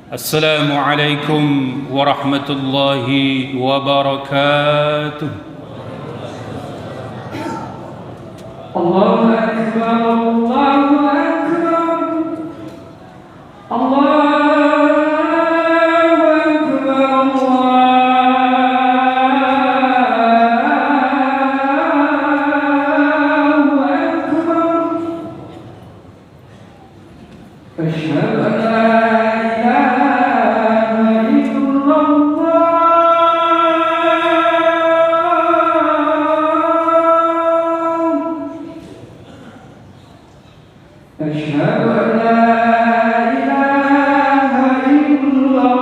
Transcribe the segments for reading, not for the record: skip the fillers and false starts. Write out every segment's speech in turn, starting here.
Assalamualaikum warahmatullahi wabarakatuh. Allahu Akbar, Allahu Akbar, Allahu Akbar, Allahu Akbar. Asyhadu an la أشهد أن لا إله إلا الله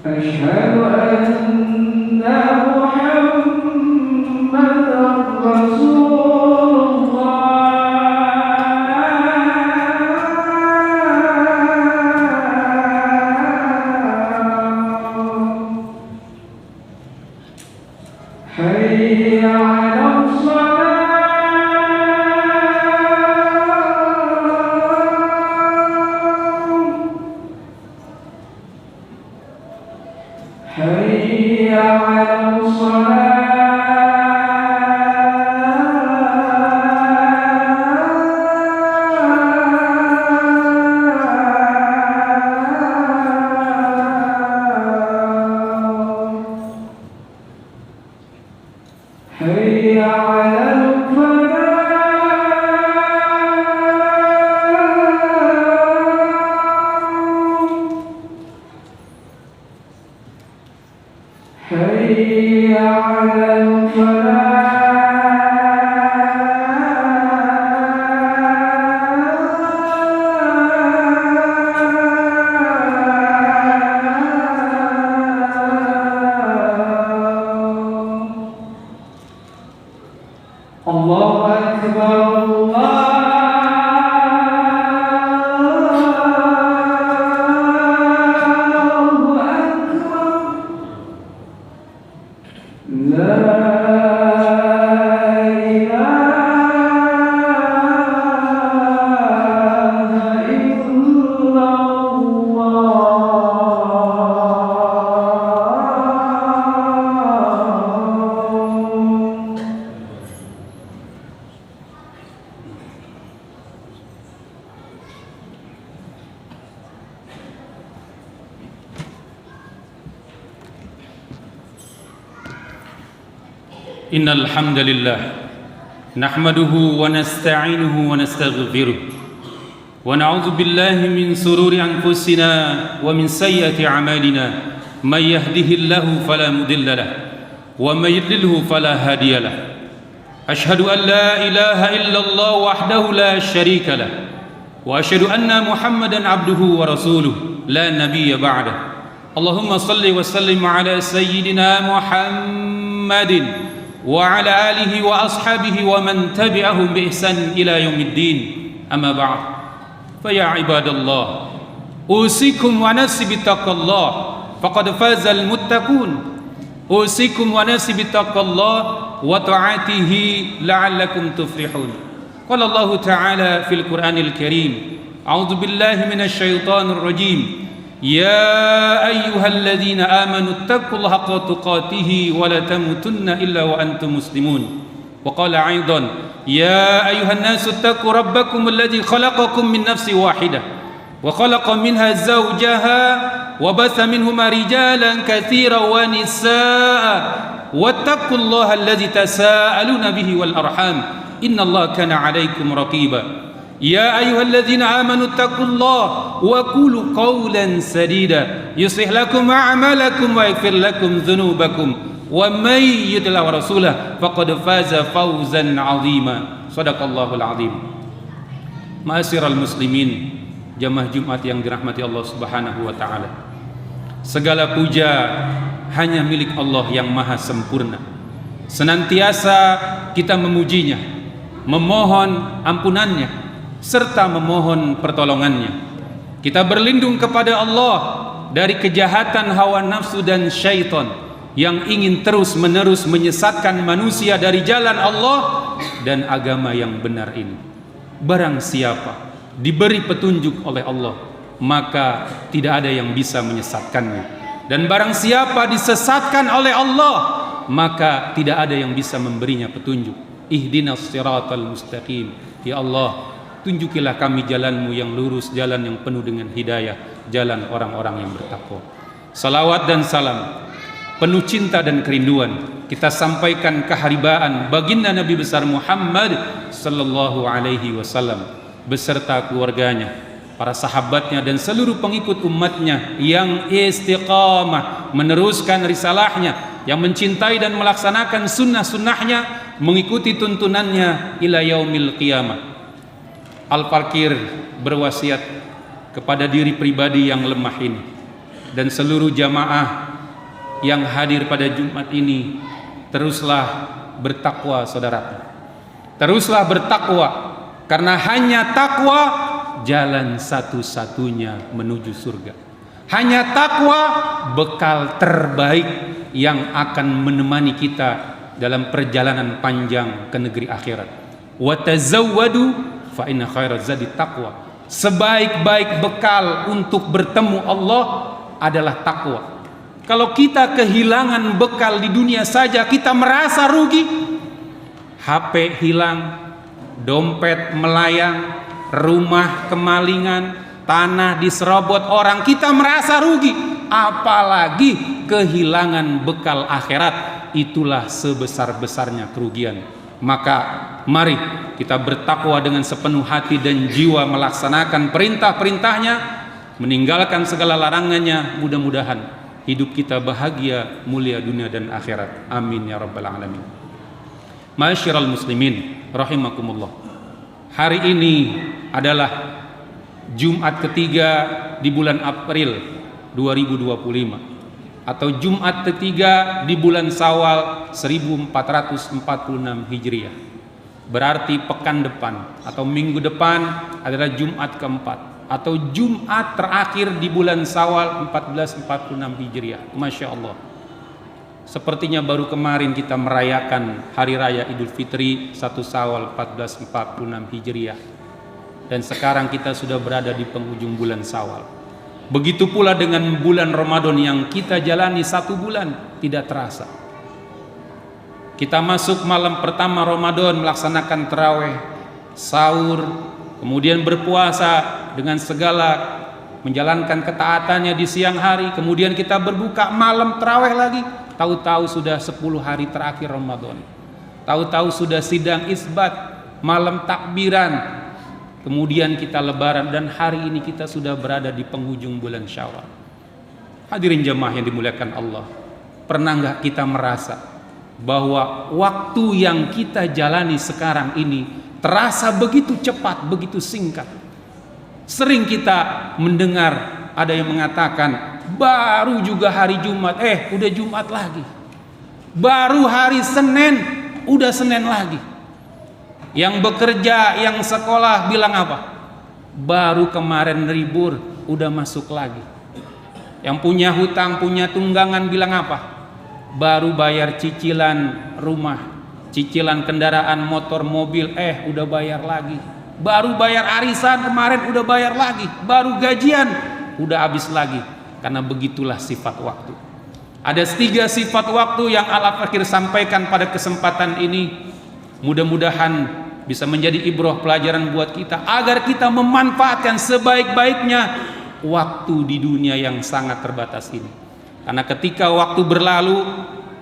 أشهد أن محمدا رسول أشهد أن محمدا رسول حي على حي على حي على حي على الله أكبر، الله أكبر. لا إله إلا الله. إن الحمد لله نحمده ونستعينه ونستغفره ونعوذ بالله من شرور أنفسنا ومن سيئات أعمالنا من يهده الله فلا مضل له ومن يضلله فلا هادي له أشهد أن لا إله إلا الله وحده لا شريك له وأشهد أن محمدا عبده ورسوله لا نبي بعده اللهم صل وسلم على سيدنا محمد وعلى آله وأصحابه ومن تبعهم بإحسان إلى يوم الدين أما بعد فيا عباد الله أوصيكم ونفسي بتقوى الله فقد فاز المتقون أوصيكم ونفسي بتقوى الله وطاعته لعلكم تفلحون قال الله تعالى في القرآن الكريم أعوذ بالله من الشيطان الرجيم يا أيها الذين آمنوا اتقوا الله حق تقاته ولا تموتن إلا وأنتم مسلمون وقال أيضا يا أيها الناس اتقوا ربكم الذي خلقكم من نفس واحدة وخلق منها زوجها وبث منهما رجالا كثيرا ونساء واتقوا الله الذي تساءلون به والأرحام إن الله كان عليكم رقيبا يا أيها الذين آمنوا اتقوا الله وقولوا قولا سديدا يصلح لكم أعمالكم ويغفر لكم ذنوبكم ومن يطع الله ورسوله فقد فاز فوزا عظيما صدق الله العظيم. Ma'asyiral muslimin, jamaah Jumat yang dirahmati Allah Subhanahu wa taala. Segala puja hanya milik Allah yang maha sempurna. Senantiasa kita memujinya, memohon ampunannya, serta memohon pertolongannya. Kita berlindung kepada Allah dari kejahatan hawa nafsu dan syaitan yang ingin terus-menerus menyesatkan manusia dari jalan Allah dan agama yang benar ini. Barang siapa diberi petunjuk oleh Allah, maka tidak ada yang bisa menyesatkannya. Dan barang siapa disesatkan oleh Allah, maka tidak ada yang bisa memberinya petunjuk. Ihdinas siratal mustaqim. Ya Allah, tunjukilah kami jalanmu yang lurus, jalan yang penuh dengan hidayah, jalan orang-orang yang bertakwa. Salawat dan salam penuh cinta dan kerinduan kita sampaikan keharibaan baginda Nabi besar Muhammad sallallahu alaihi wasallam beserta keluarganya, para sahabatnya dan seluruh pengikut umatnya yang istiqamah meneruskan risalahnya, yang mencintai dan melaksanakan sunnah-sunnahnya, mengikuti tuntunannya ila yaumil qiyamah. Al-Fakir berwasiat kepada diri pribadi yang lemah ini dan seluruh jamaah yang hadir pada Jumat ini, teruslah bertakwa saudaraku. Teruslah bertakwa, karena hanya takwa jalan satu-satunya menuju surga. Hanya takwa bekal terbaik yang akan menemani kita dalam perjalanan panjang ke negeri akhirat. Wa tazawwadu fa inna khairaz zadi taqwa. Sebaik-baik bekal untuk bertemu Allah adalah takwa. Kalau kita kehilangan bekal di dunia saja kita merasa rugi. HP hilang, dompet melayang, rumah kemalingan, tanah diserobot orang, kita merasa rugi. Apalagi kehilangan bekal akhirat, itulah sebesar-besarnya kerugian. Maka mari kita bertakwa dengan sepenuh hati dan jiwa, melaksanakan perintah-perintahnya, meninggalkan segala larangannya. Mudah-mudahan hidup kita bahagia, mulia dunia dan akhirat. Amin ya rabbal alamin. Ma'asyiral muslimin rahimakumullah. Hari ini adalah Jumat ketiga di bulan April 2025 atau Jumat ketiga di bulan Syawal 1446 Hijriah. Berarti pekan depan atau minggu depan adalah Jumat keempat atau Jumat terakhir di bulan Syawal 1446 Hijriah. Masya Allah. Sepertinya baru kemarin kita merayakan Hari Raya Idul Fitri 1 Syawal 1446 Hijriah. Dan sekarang kita sudah berada di penghujung bulan Syawal. Begitu pula dengan bulan Ramadan yang kita jalani 1 bulan tidak terasa. Kita masuk malam pertama Ramadan melaksanakan tarawih, sahur, kemudian berpuasa dengan segala menjalankan ketaatannya di siang hari, kemudian kita berbuka malam tarawih lagi. Tahu-tahu sudah 10 hari terakhir Ramadan. Tahu-tahu sudah sidang isbat, malam takbiran. Kemudian kita lebaran dan hari ini kita sudah berada di penghujung bulan Syawal. Hadirin jemaah yang dimuliakan Allah, pernah nggak kita merasa bahwa waktu yang kita jalani sekarang ini terasa begitu cepat, begitu singkat? Sering kita mendengar ada yang mengatakan baru juga hari Jumat, udah Jumat lagi. Baru hari Senin, udah Senin lagi. Yang bekerja, yang sekolah bilang apa? Baru kemarin libur, udah masuk lagi. Yang punya hutang, punya tunggangan bilang apa? Baru bayar cicilan rumah, cicilan kendaraan motor, mobil, udah bayar lagi. Baru bayar arisan kemarin, udah bayar lagi. Baru gajian, udah habis lagi. Karena begitulah sifat waktu. Ada 3 sifat waktu yang Al-Fakir sampaikan pada kesempatan ini. Mudah-mudahan bisa menjadi ibrah pelajaran buat kita agar kita memanfaatkan sebaik-baiknya waktu di dunia yang sangat terbatas ini. Karena ketika waktu berlalu,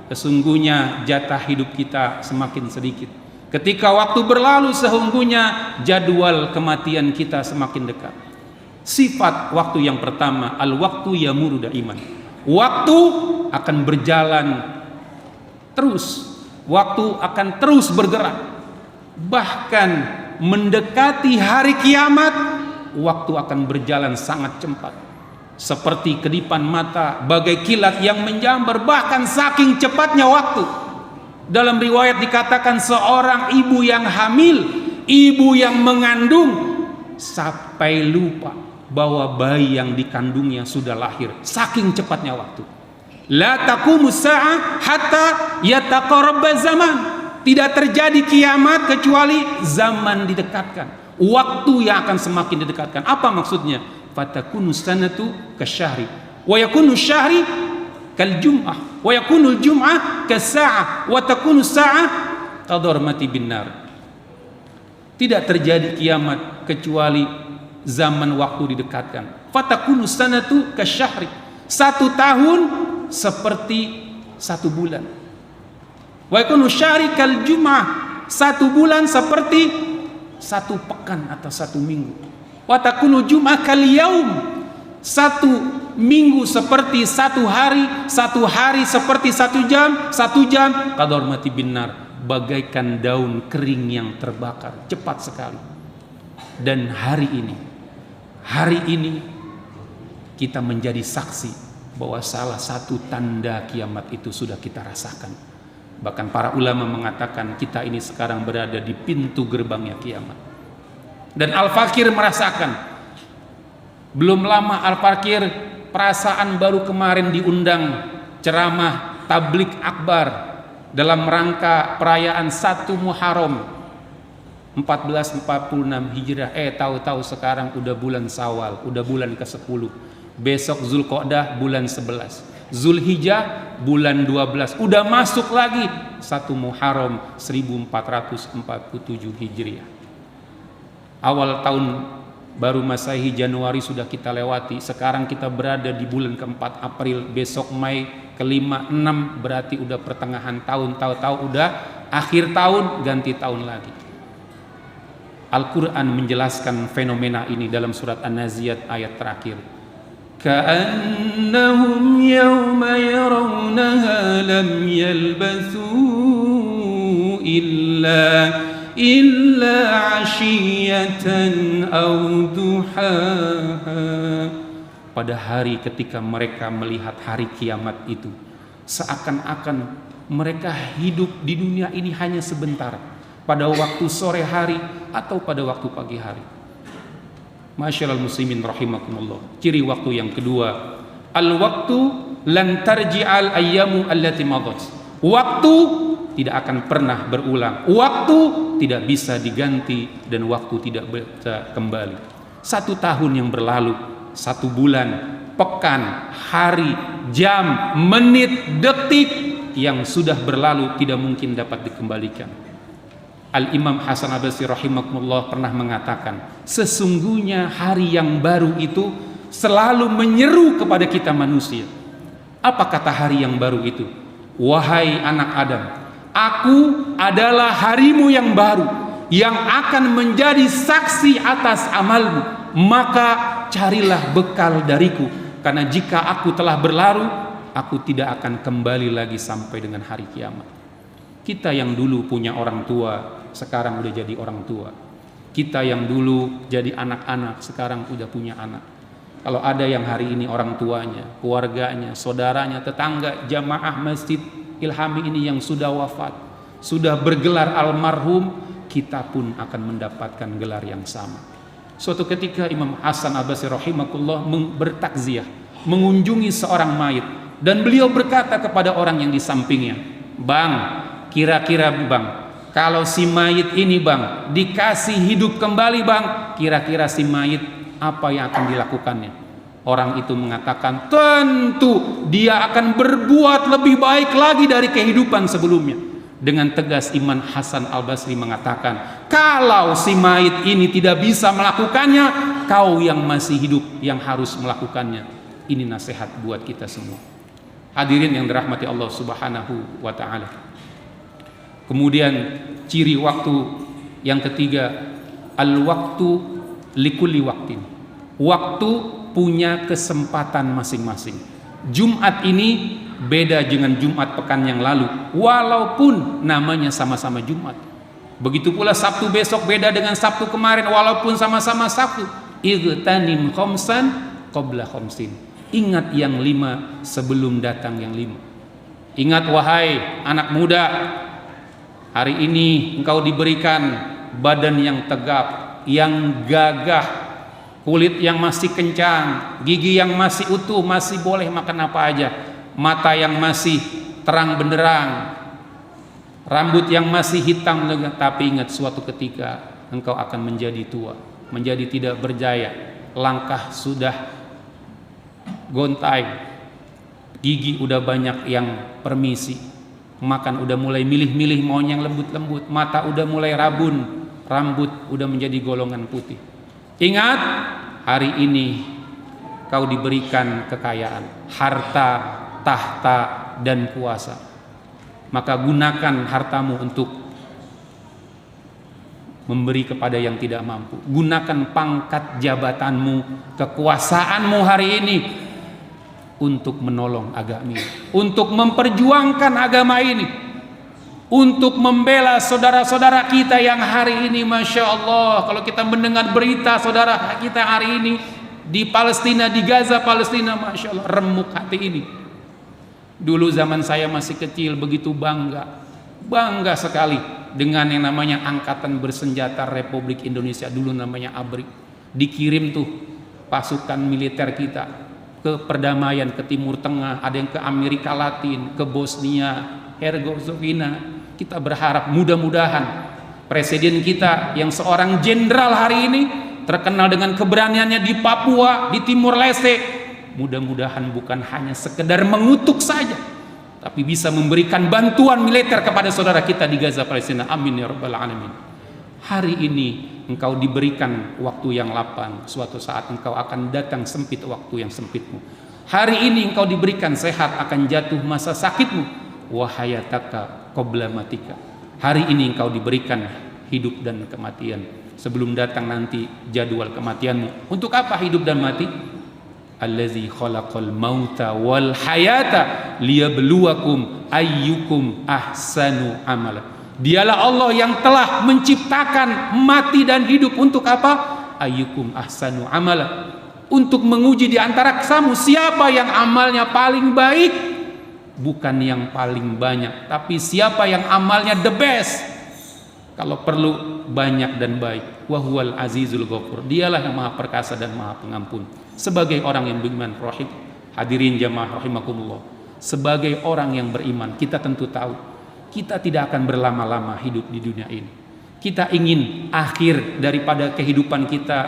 sesungguhnya jatah hidup kita semakin sedikit. Ketika waktu berlalu, sesungguhnya jadwal kematian kita semakin dekat. Sifat waktu yang pertama, al-waktu yamuru daiman. Waktu akan berjalan terus. Waktu akan terus bergerak. Bahkan mendekati hari kiamat, waktu akan berjalan sangat cepat. seperti kedipan mata, bagai kilat yang menjambar, bahkan saking cepatnya waktu. Dalam riwayat dikatakan seorang ibu yang hamil, ibu yang mengandung, sampai lupa bahwa bayi yang dikandungnya sudah lahir, saking cepatnya waktu. La taqumus sa'ah hatta yataqarraba zaman. Tidak terjadi kiamat kecuali zaman didekatkan, waktu yang akan semakin didekatkan. Apa maksudnya? Fatakunu sanatu kasyahri wa yakunu syahri kal jum'ah wa yakunu jum'ah kasa'ah wa takunu sa'ah qadarmati binar. Tidak terjadi kiamat kecuali zaman waktu didekatkan. Fatakunu sanatu kasyahri. 1 tahun seperti 1 bulan. Wa yakunu syahri kal jum'ah. 1 bulan seperti 1 pekan atau 1 minggu. Wa takunu jum'ah kal yaum. 1 minggu seperti 1 hari, 1 hari seperti 1 jam, 1 jam qadarmati binar, bagaikan daun kering yang terbakar, cepat sekali. Dan hari ini kita menjadi saksi bahwa salah satu tanda kiamat itu sudah kita rasakan. Bahkan para ulama mengatakan kita ini sekarang berada di pintu gerbangnya kiamat. Dan Al-Fakir merasakan. Belum lama Al-Fakir perasaan baru kemarin diundang ceramah tablik akbar dalam rangka perayaan 1 Muharram 1446 Hijriah. Tahu-tahu sekarang udah bulan Syawal, udah bulan ke-10. Besok Zulqa'dah bulan 11. Zulhijjah bulan 12. Udah masuk lagi 1 Muharram 1447 Hijriah. Awal tahun baru Masehi Januari sudah kita lewati. Sekarang kita berada di bulan ke-4 April. Besok Mei, ke-5, 6 berarti udah pertengahan tahun. Tahu-tahu udah akhir tahun, ganti tahun lagi. Al-Quran menjelaskan fenomena ini dalam surat An-Naziyat ayat terakhir. Ka'annahum yawma yarawnaha lam yalbathu illa ashiyatan aw duhaha. Pada hari ketika mereka melihat hari kiamat itu, seakan-akan mereka hidup di dunia ini hanya sebentar, pada waktu sore hari atau pada waktu pagi hari. Masyaallah muslimin rahimakumullah. Ciri waktu yang kedua, al-waktu lan tarji'al ayyamu allati madat. Waktu tidak akan pernah berulang. Waktu tidak bisa diganti dan waktu tidak bisa kembali. 1 tahun yang berlalu, 1 bulan, pekan, hari, jam, menit, detik yang sudah berlalu tidak mungkin dapat dikembalikan. Al-Imam Hasan Al-Basri rahimahullah pernah mengatakan, sesungguhnya hari yang baru itu selalu menyeru kepada kita manusia. Apa kata hari yang baru itu? Wahai anak Adam, aku adalah harimu yang baru, yang akan menjadi saksi atas amalmu. Maka carilah bekal dariku, karena jika aku telah berlalu, aku tidak akan kembali lagi sampai dengan hari kiamat. Kita yang dulu punya orang tua, sekarang udah jadi orang tua. Kita yang dulu jadi anak-anak, sekarang udah punya anak. Kalau ada yang hari ini orang tuanya, keluarganya, saudaranya, tetangga, jamaah masjid Ilhami ini yang sudah wafat, sudah bergelar almarhum, kita pun akan mendapatkan gelar yang sama. Suatu ketika Imam Hasan Al-Basri rahimahullah bertakziah, mengunjungi seorang mayit, dan beliau berkata kepada orang yang di sampingnya, "Bang, kira-kira Bang, kalau si mayit ini Bang dikasih hidup kembali Bang, kira-kira si mayit apa yang akan dilakukannya?" Orang itu mengatakan, tentu dia akan berbuat lebih baik lagi dari kehidupan sebelumnya. Dengan tegas Imam Hasan Al-Basri mengatakan, kalau si mayit ini tidak bisa melakukannya, kau yang masih hidup yang harus melakukannya. Ini nasihat buat kita semua. Hadirin yang dirahmati Allah Subhanahu wa ta'ala. Kemudian ciri waktu yang ketiga, al-waktu likulli waktin. Waktu punya kesempatan masing-masing. Jumat ini beda dengan Jumat pekan yang lalu, walaupun namanya sama-sama Jumat. Begitu pula Sabtu besok beda dengan Sabtu kemarin, walaupun sama-sama Sabtu. Igtanim khamsan qabla khamsin. Ingat yang 5 sebelum datang yang 5. Ingat wahai anak muda, hari ini engkau diberikan badan yang tegap, yang gagah, kulit yang masih kencang, gigi yang masih utuh, masih boleh makan apa aja, mata yang masih terang benderang, rambut yang masih hitam. Tapi ingat, suatu ketika engkau akan menjadi tua, menjadi tidak berjaya, langkah sudah gontai, gigi udah banyak yang permisi, makan udah mulai milih-milih mau yang lembut-lembut, mata udah mulai rabun, rambut udah menjadi golongan putih. Ingat, hari ini kau diberikan kekayaan, harta, tahta, dan kuasa. Maka gunakan hartamu untuk memberi kepada yang tidak mampu. Gunakan pangkat jabatanmu, kekuasaanmu hari ini untuk menolong agama ini, untuk memperjuangkan agama ini, untuk membela saudara-saudara kita yang hari ini, Masya Allah, kalau kita mendengar berita saudara kita hari ini di Palestina, di Gaza Palestina, Masya Allah, remuk hati ini. Dulu zaman saya masih kecil begitu bangga sekali dengan yang namanya Angkatan Bersenjata Republik Indonesia, dulu namanya ABRI. Dikirim tuh pasukan militer kita ke perdamaian, ke Timur Tengah, ada yang ke Amerika Latin, ke Bosnia Herzegovina. Kita berharap mudah-mudahan presiden kita yang seorang jenderal hari ini terkenal dengan keberaniannya di Papua, di Timur Leste, mudah-mudahan bukan hanya sekedar mengutuk saja, tapi bisa memberikan bantuan militer kepada saudara kita di Gaza Palestina. Amin ya rabbal alamin. Hari ini engkau diberikan waktu yang lapang, suatu saat engkau akan datang sempit waktu yang sempitmu. Hari ini engkau diberikan sehat, akan jatuh masa sakitmu. Wahayataka qabla matika. Hari ini engkau diberikan hidup dan kematian sebelum datang nanti jadwal kematianmu. Untuk apa hidup dan mati? Allazi khalaqal mauta wal hayata liyabluwakum ayyukum ahsanu amala. Dialah Allah yang telah menciptakan mati dan hidup. Untuk apa? Ayyukum ahsanu amala. Untuk menguji di antara kamu siapa yang amalnya paling baik, bukan yang paling banyak, tapi siapa yang amalnya the best. Kalau perlu banyak dan baik. Wa huwal azizul ghafur. Dialah yang maha perkasa dan maha pengampun. Sebagai orang yang beriman, rahim, hadirin jamaah rahimakumullah, sebagai orang yang beriman, kita tentu tahu kita tidak akan berlama-lama hidup di dunia ini. Kita ingin akhir daripada kehidupan kita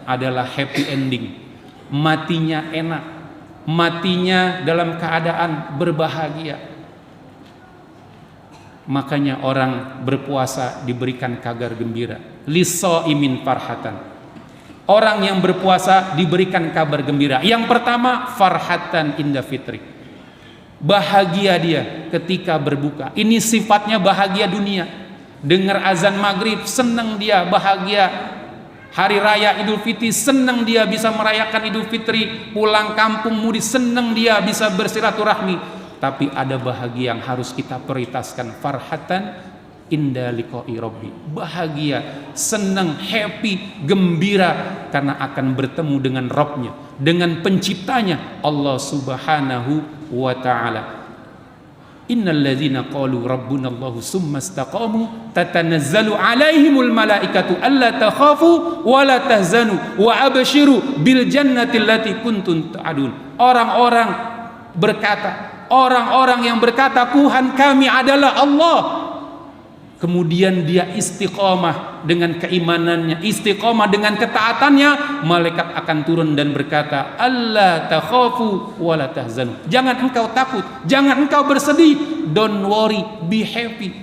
adalah happy ending, matinya enak, matinya dalam keadaan berbahagia. Makanya orang berpuasa diberikan kabar gembira, lis-shaimin farhatan. Orang yang berpuasa diberikan kabar gembira. Yang pertama, farhatan inda fitri. Bahagia dia ketika berbuka. Ini sifatnya bahagia dunia. Dengar azan maghrib, senang dia, bahagia. Hari raya Idul Fitri, senang dia bisa merayakan Idul Fitri. Pulang kampung mudik, senang dia bisa bersilaturahmi. Tapi ada bahagia yang harus kita prioritaskan. Farhatan inda liqa'i rabbi. Bahagia, senang, happy, gembira karena akan bertemu dengan Rabbnya, dengan penciptanya Allah subhanahu wa ta'ala. Innal ladzina qalu rabbunallahu summa istaqamu tatanazzalu alaihimul malaikatu alla takhafu wa la tahzanu wa abshiru bil jannati allati kuntum tu'adun. Orang-orang yang berkata Tuhan kami adalah Allah, kemudian dia istiqomah dengan keimanannya, istiqomah dengan ketaatannya, malaikat akan turun dan berkata, alla takhafu wa la tahzanu. Jangan engkau takut, jangan engkau bersedih, don't worry, be happy.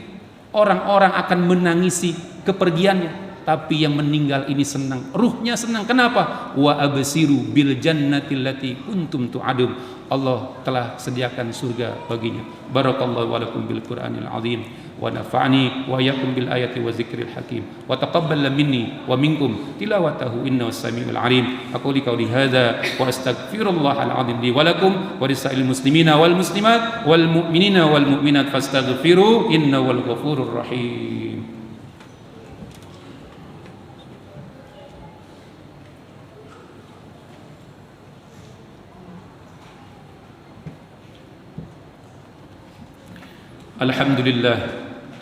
Orang-orang akan menangisi kepergiannya, tapi yang meninggal ini senang, ruhnya senang. Kenapa? Wa absiru bil jannati allati kuntum tu'adun. Allah telah sediakan surga baginya. Barakallahu wa lakum bil Qur'anil azim wa nafa'ani wa iyyakum bil ayati wa zikril hakim wa taqabbal minni wa minkum tilawatahu innahu samiul alim. Aqulu qawli hadza wa astaghfirullahal azim li wa lakum wa lisa'il muslimina wal muslimat wal mu'minina wal mu'minat fastaghfiru innahu wal ghafurur rahim. Alhamdulillah,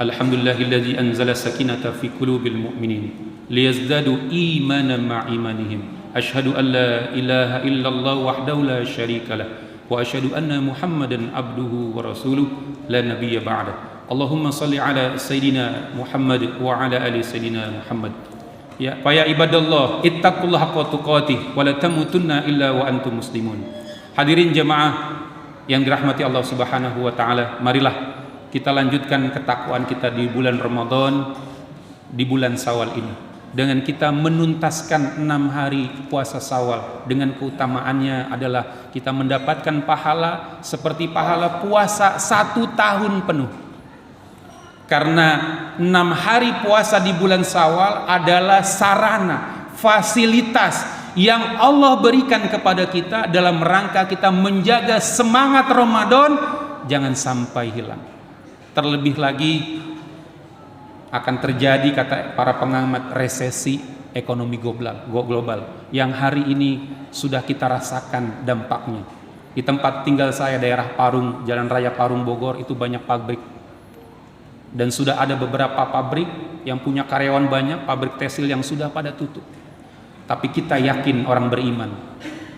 alhamdulillahilladzi anzala sakinata fi qulubil mu'minin liyazdadu imanan ma'a imanihim. Asyhadu an la ilaha illallah wahdahu la syarikalah wa asyhadu anna Muhammadan abduhu wa rasuluh la nabiyya ba'da. Allahumma salli ala sayyidina Muhammad wa ala ali sayyidina Muhammad. Ya, ya ibadallah, ittaqullaha haqqa tuqatih wa la tamutunna illa wa antum muslimun. Hadirin jemaah yang dirahmati Allah Subhanahu wa taala, marilah kita lanjutkan ketakwaan kita di bulan Ramadan, di bulan Syawal ini, dengan kita menuntaskan 6 hari puasa Syawal. Dengan keutamaannya adalah kita mendapatkan pahala seperti pahala puasa 1 tahun penuh. Karena 6 hari puasa di bulan Syawal adalah sarana, fasilitas yang Allah berikan kepada kita dalam rangka kita menjaga semangat Ramadan jangan sampai hilang. Terlebih lagi akan terjadi, kata para pengamat, resesi ekonomi global yang hari ini sudah kita rasakan dampaknya. Di tempat tinggal saya, daerah Parung, Jalan Raya Parung Bogor, itu banyak pabrik. Dan sudah ada beberapa pabrik yang punya karyawan banyak, pabrik tekstil yang sudah pada tutup. Tapi kita yakin orang beriman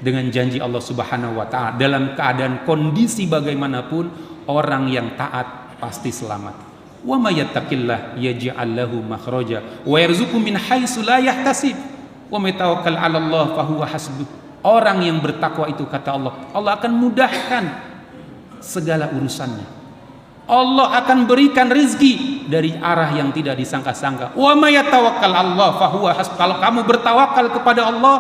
dengan janji Allah Subhanahu wa taala, dalam keadaan kondisi bagaimanapun orang yang taat pasti selamat. Wa may yattaqillah yaj'al lahu makhraja wa yarzuqhu min haitsu la yahtasib wa may tawakkal 'ala Allah fa huwa hasbuh. Orang yang bertakwa itu, kata Allah, Allah akan mudahkan segala urusannya. Allah akan berikan rizki dari arah yang tidak disangka-sangka. Wa may tawakkal 'ala Allah fa huwa hasbuh. Kalau kamu bertawakal kepada Allah,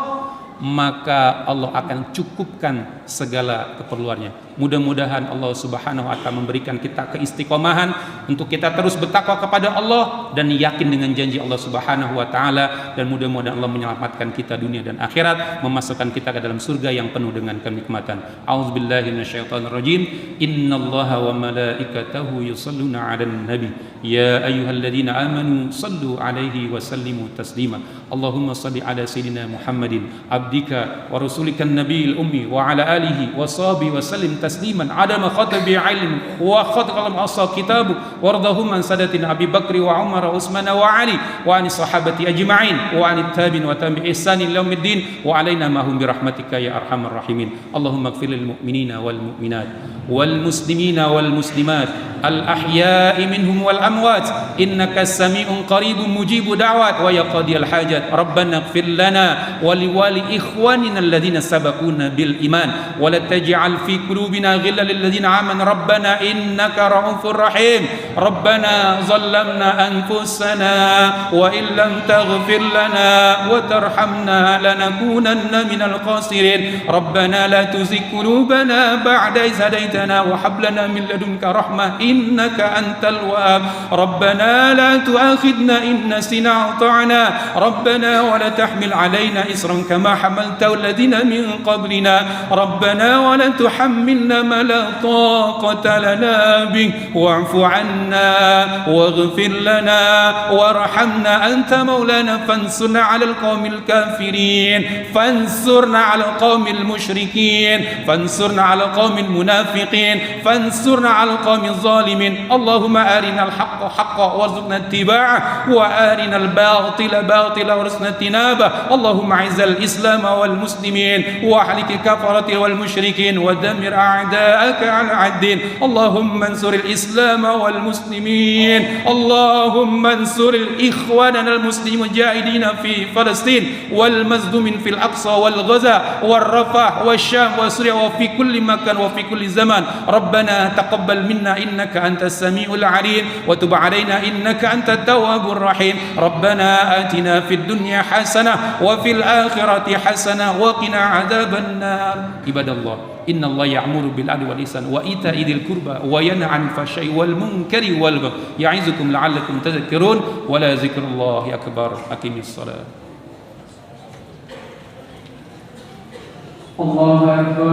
maka Allah akan cukupkan segala keperluannya. Mudah-mudahan Allah Subhanahu wa taala memberikan kita keistiqomahan untuk kita terus bertakwa kepada Allah dan yakin dengan janji Allah Subhanahu wa taala, dan mudah-mudahan Allah menyelamatkan kita dunia dan akhirat, memasukkan kita ke dalam surga yang penuh dengan kenikmatan. A'udzubillahi minasyaitonirrajim. Innallaha wa malaikatahu yusholluna 'alan nabi ya ayyuhalladzina amanu shallu 'alaihi wa sallimu taslima. Allahumma shalli 'ala sayyidina Muhammadin abdika wa rasulikan nabiyil ummi wa 'ala alihi wa sahbihi wa sallim tasliman adama khatabi ilm wa khatqalam asa kitabu wardahum an sadatina Abi Bakri wa Umar wa Utsman wa Ali wa ani sahabati ajma'in wa ani tabi'in wa tabi'i ihsan ila yaumiddin wa alaina ma hum bi rahmatika ya arhamar rahimin. Allahumma ighfir lil mu'minina wal mu'minat wal muslimina wal muslimat al ahya'i minhum wal amwat innaka sami'un qaribun mujibu da'wat wa yaqdiyal hajat. Rabbana ighfir lana wa liwali ikhwanina alladhina sabaquna bil iman wa la taj'al fi qulubina ghillan lil ladzina amanu rabbana innaka ra'ufur rahim. Rabbana zalamna anfusana wa illam taghfir lana wa tarhamna lanakunanna minal khasirin. Rabbana la tuzigh qulubana ba'da idh hadaytana wa hab lana min ladunka rahmah innaka antal wahhab. Rabbana la tu'akhidna in nasina aw ta'na. Rabbana wa la tahmil 'alaina isran kama hamaltahu alladhina min qablina. Rabbana wa la tuhammilna ma la taqata lana bih wa'fu 'anna waghfir lana warhamna anta maulana fansurna 'alal qaumil kafirin fansurna 'alal qaumil musyrikin fansurna 'alal qaumil munafiqin fansurna 'alal qaumil zalimin. Allahumma arinal haqqa haqqan warzuqna ittiba'ah wa arinal batila batila warzuqna ijtinabah. Allahumma 'izzal islam wal muslimin wa ahlikil kafarati wal musyrikin wa dammir a'da'aka 'ala 'ad-din. Allahumma ansuril islam wal muslimin. Allahumma ansuril ikhwanana al muslimin jahidina fi Palestin wal mazlumin fil Aqsa wal Gaza wal Rafah wal Syam wa Suriah wa fi kulli makan wa fi kulli zaman. Rabbana taqabbal minna innaka antas samiul alim wa tub 'alaina innaka antat tawwabur rahim. Rabbana atina fid dunya hasanah wa fil akhirati hasanah wa qina 'adzaban nar. Ibadallah, innallaha ya'muru bil 'adli wal ihsan wa ita'i dzil qurba wa yanha 'anil fahsya'i wal munkari wal baghi ya'izukum la'allakum tadhakkarun wa la dzikrullahi akbar. Aqimis shalah. Allahu akbar.